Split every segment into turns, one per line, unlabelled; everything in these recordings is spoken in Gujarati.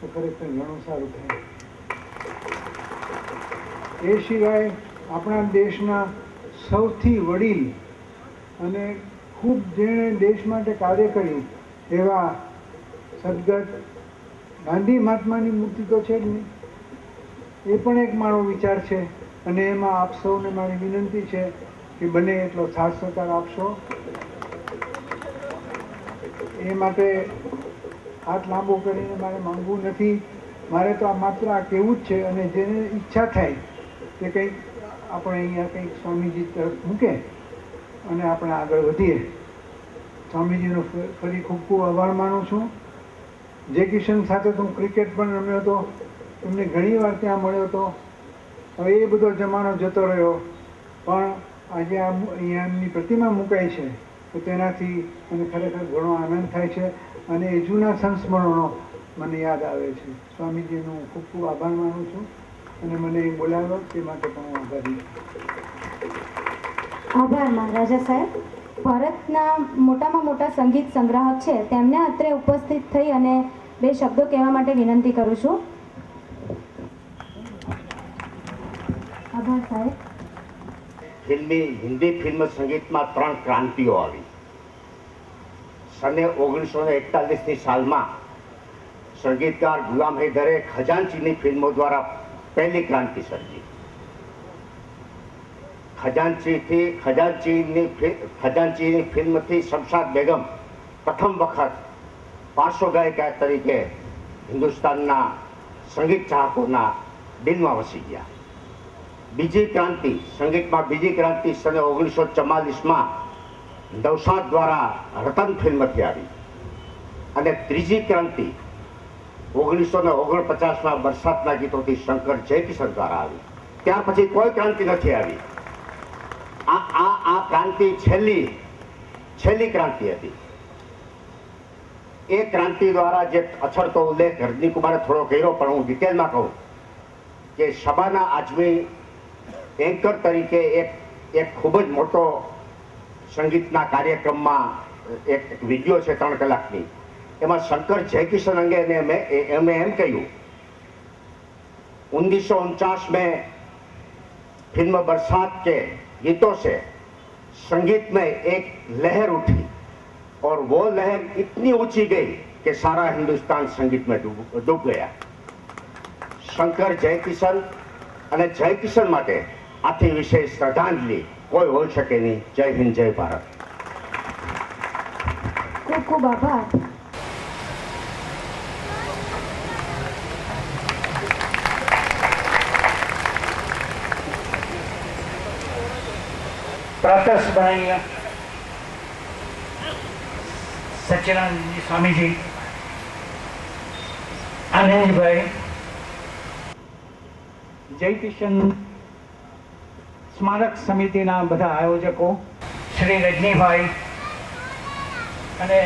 તો ખરેખર ઘણું સારું થાય. એ સિવાય આપણા દેશના સૌથી વડીલ અને ખૂબ જેણે દેશ માટે કાર્ય કર્યું એવા સદગત ગાંધી મહાત્માની મૂર્તિ તો છે જ નહીં, એ પણ એક મારો વિચાર છે. અને એમાં આપ સૌને મારી વિનંતી છે કે બને એટલો સાથ સહકાર આપશો. એ માટે હાથ લાંબો કરીને મારે માંગવું નથી. મારે તો આ માત્ર આ કહેવું જ છે. અને જેને ઈચ્છા થાય કે કંઈક આપણે અહીંયા કંઈક સ્વામીજી તરફ મૂકે અને આપણે આગળ વધીએ. સ્વામીજીનો ફરી ખૂબ ખૂબ આભાર માનું છું. જય કિશન સાથે તો હું ક્રિકેટ પણ રમ્યો હતો, એમને ઘણી વાર ત્યાં મળ્યો હતો. હવે એ બધો જમાનો જતો રહ્યો, પણ આજે અહીંયા એમની પ્રતિમા મુકાઈ છે તો તેનાથી મને ખરેખર ઘણો આનંદ થાય છે. અને એ જૂના સંસ્મરણો મને યાદ આવે છે. સ્વામીજીનો હું ખૂબ ખૂબ આભાર માનું છું અને મને એ બોલાવ્યો તે માટે પણ હું આભારી છું.
આભાર મહારાજા સાહેબ. ભારતના મોટામાં મોટા સંગીત સંગ્રાહક છે, તેમને અત્રે ઉપસ્થિત થઈ અને બે શબ્દો કહેવા માટે વિનંતી કરું છું. આભાર સાહેબ.
હિન્દી ફિલ્મ સંગીતમાં 3 ક્રાંતિઓ આવી. સને 1941ની સાલમાં સંગીતકાર ગુલામ હૈદરે ખજાનચીની ફિલ્મો દ્વારા પહેલી ક્રાંતિ સર્જી. ખજાનચીની ફિલ્મથી શમશાદ બેગમ પ્રથમ વખત પાર્શ્વ ગાયિકા તરીકે હિન્દુસ્તાનના સંગીત ચાહકોના દિલમાં વસી ગયા. બીજી ક્રાંતિ, સંગીતમાં બીજી ક્રાંતિ સને 1944માં નવસાદ દ્વારા રતન ફિલ્મથી આવી. અને ત્રીજી ક્રાંતિ 1949માં બરસાતના ગીતોથી શંકર જયકિશન દ્વારા આવી. ત્યાર પછી કોઈ ક્રાંતિ નથી આવી. આ ક્રાંતિ છેલ્લી ક્રાંતિ હતી. એ ક્રાંતિ દ્વારા જે અછડતો ઉલ્લેખ રજની કુમારે થોડો કર્યો, પણ હું ડિટેલમાં કહું કે શબાના આઝમી એન્કર તરીકે એક ખૂબ જ મોટો સંગીતના કાર્યક્રમમાં એક વિડીયો છે 3 કલાકની, એમાં શંકર જયકિશન અંગે એમણે એમ કહ્યું 1949 में फिल्म बरसात के गीतों से संगीत में एक लहर उठी और वो लहर इतनी ऊंची गई कि सारा हिंदुस्तान संगीत में डूब गया. शंकर जयकिशन અને જયકિશન માટે આથી વિશેષ શ્રદ્ધાંજલિ કોઈ હોઈ શકે નહીં. જય હિન્દ, જય ભારત.
ખૂબ ખૂબ આભાર.
પ્રાતઃસ્મરણીય સચ્ચિદાનંદજી સ્વામીજી, આનંદભાઈ, જયકિશન સ્મારક સમિતિના બધા આયોજકો, શ્રી રજનીભાઈ અને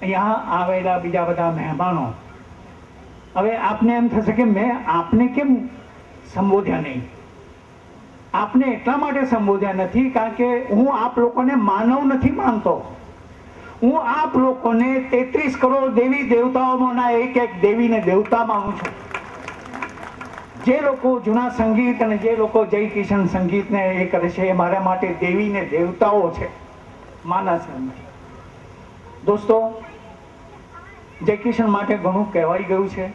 અહીંયા આવેલા બીજા બધા મહેમાનો. હવે આપને એમ થશે કે મેં આપને કેમ સંબોધ્યા નહીં. આપને એટલા માટે સંબોધ્યા નથી કારણ કે હું આપ લોકોને માનવ નથી માનતો. હું આપ લોકોને 33 કરોડ દેવી દેવતાઓમાંના એક દેવીને દેવતા માનું છું. જે લોકો જૂના સંગીત અને જે લોકો જયકિશન સંગીતને એ કરે છે એ મારા માટે દેવીને દેવતાઓ છે, માનસ નથી. દોસ્તો, જયકિશન માટે ઘણું કહેવાઈ ગયું છે.